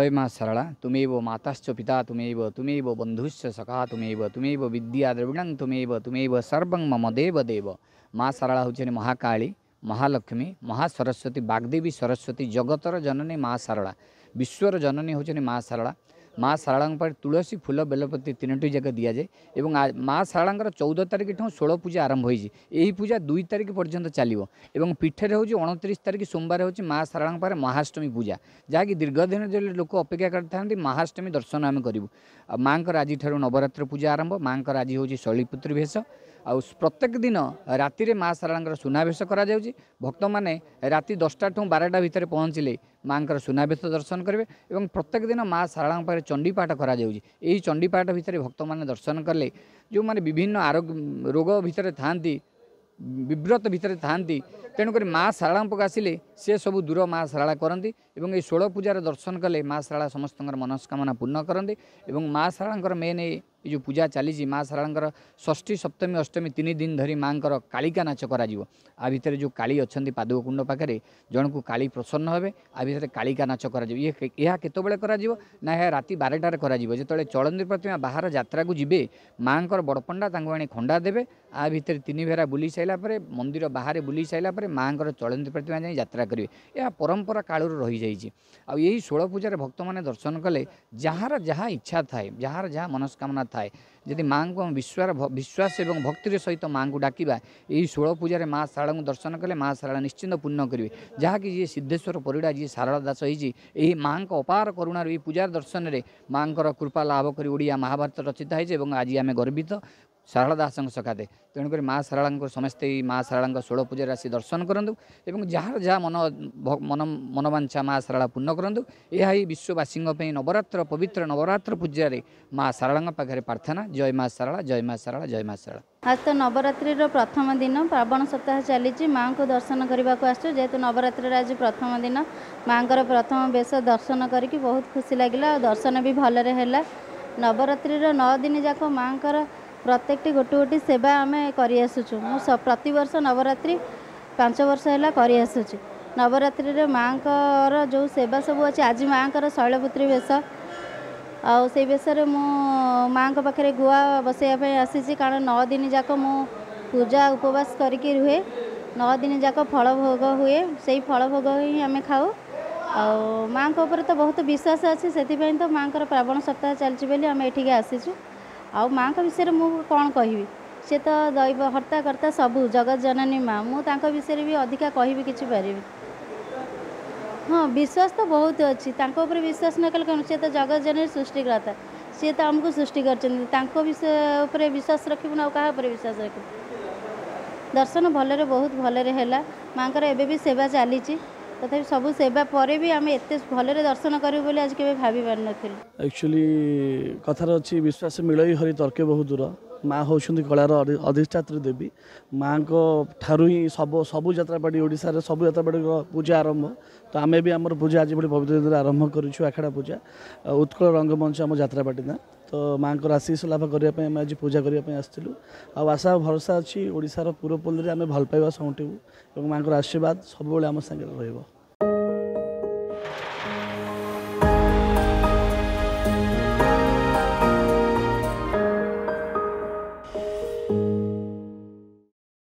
जय माँ सरला तुमेव माताश्च पिता तुमेव तुमेव बंधुश्च सखा तुमेव विद्या द्रविणं तुमेव सर्वं मम देव देव। माँ सरला हूँ महाकाली महालक्ष्मी महासरस्वती बागदेवी सरस्वती जगतर जननी माँ सरला विश्वर जननी हूँ माँ सरला। माँ सरला पर तुलसी फूल बेलपति तीनोटी जगह दि जाए और माँ सरला 14 तारिख ठूँ 16 पूजा आरंभ होती पूजा 2 तारिख पर्यंत चलो और पीठे हूँ 29 तारिख सोमवार हूँ माँ सरला पर महाअष्टमी पूजा जहाँकि दीर्घ दिन जो लोक अपेक्षा करते महाअष्टमी दर्शन आम करूँ। माँ आज नवरात्र पूजा आरंभ माँ आज हूँ शैलीपुत्री भेष आ प्रत्येक दिन राति रे माँ सरला सुनावेश करा भक्त मैंने राति 10टा ठूँ 12टा भितर पहुँचले माँ सुनावेश दर्शन करेंगे और प्रत्येक दिन माँ सरला चंडीपाठ करा चंडीपाठ भितर भक्त मैंने दर्शन कले जो मैंने विभिन्न आरोग्य रोग भितर था विव्रत भितर था तेणुक माँ सरला पाक आसिले से सब दूर माँ सरला करती और ये 16 पूजार दर्शन कले माँ सरला समस्त मनस्कामना पूर्ण करती और माँ सरला मेन ये जो पूजा चली माँ सरला षष्ठी सप्तमी अष्टमी 3 दिन धरी माँ कालिका नाच करा आ भितर जो काली अच्छा पादुकुंड पाखे जन को काली प्रसन्न हे आ भितर कालिका नाच करा यह केतबेले करा ना यह राति 12टार करा जो चलंदी प्रतिमा बाहर यात्रा को जीवे माँ बड़पंडा आनी खंडा देवे आ भितर 3 भेरा बुली साइला मंदिर बाहर बुली साइला माँ चलंदी प्रतिमा जाए यात्रा करेंगे यह परंपरा कालू रही जाइए। आ यही 16 पूजार भक्त मैंने दर्शन कले जार जहाँ इच्छा थाए जार जहाँ मनस्कामना थाए यदि माँ को विश्वास एवं भक्तिर सहित माँ को डाकिबा यही 16 पूजार माँ सरला को दर्शन कले माँ सरला निश्चिंत पुण्य करेंगे जहाँकि जी सिद्धेश्वर परिड़ा जी शारदा दास होती माँ अपार करुणार ये पूजार दर्शन में माँ कृपा लाभ कर ओडिया महाभारत रचित है आज आम गर्वित शारदा दास सकाते तेणुक माँ सरला समस्ते माँ सरला 16 पूजा आसी दर्शन करूँ और जार जहाँ मनोवांछा माँ सरला पूर्ण करूँ यह विश्ववासी नवरात्र पवित्र नवरात्र पूजार माँ सरला पाखे प्रार्थना। जय माँ सरला जय माँ सरला जय माँ सरला। आज तो नवरात्रि प्रथम दिन श्रावण सप्ताह चली माँ को दर्शन करने को आसु जेहेतु नवरात्रि आज प्रथम दिन माँ प्रथम बेश दर्शन करके बहुत खुशी लगे दर्शन भी भलरे है। नवरात्रि 9 दिन जाक माँ प्रत्येक गोटे गोटे सेवा आम करसुचु प्रति वर्ष नवरात्रि 5 वर्ष है करसुचु नवरात्रि माँ जो सेवा सब अच्छे आज माँ शैलपुत्री बेश से बेश मु माँ पाखे गुआ बसैया आसी कारण 9 दिन जाक मु पूजा उपवास करके रुहे 9 दिन जाक फल भोग हुए से फल भोग ही आम खाऊ आ माँ तो बहुत विश्वास अच्छे से तो माँ श्रावण सप्ताह चलती आम ये आसीचु आ माँ विषय में मुझे कौन कहि सी तो दैव हर्ता कर्ता सबू जगत जननी माँ मुझे विषय भी अधिका कहि कि पारि हाँ विश्वास तो बहुत अच्छी विश्वास न कले कौन सी तो जगत जननी सृष्टिकर्ता सी तो आमको सृष्टि कर विषय विश्वास रखू ना क्या विश्वास रखू दर्शन भलरे बहुत भलरे है माँ एबे भी सेवा चली तथापि सब सेवा पर भी आम एत भलरे दर्शन करूँ बोली आज के भाभी पार नथिलु। एक्चुअली कथार अच्छी विश्वास मिलई हरि तर्के बहुत दूर माँ हूँ कलार अधिष्ठात्री देवी माँ को ठारू ही सबू यात्रापाटी ओडिशा सबू यात्रापाटी पूजा आरंभ तो आम भी आम पूजा आज बड़े पवित्र दिन आरंभ करूँ आखड़ा पूजा उत्कल रंगमंच आम यात्रापाटी ना तो माँ को आशीष लाभ करने आम आज पूजा करने आसलु आशा भरोसा अच्छी ओडिशार पूर्व पल्ली आम भल पाइबा समटिबू और माँ आशीर्वाद सब आम सागर रही।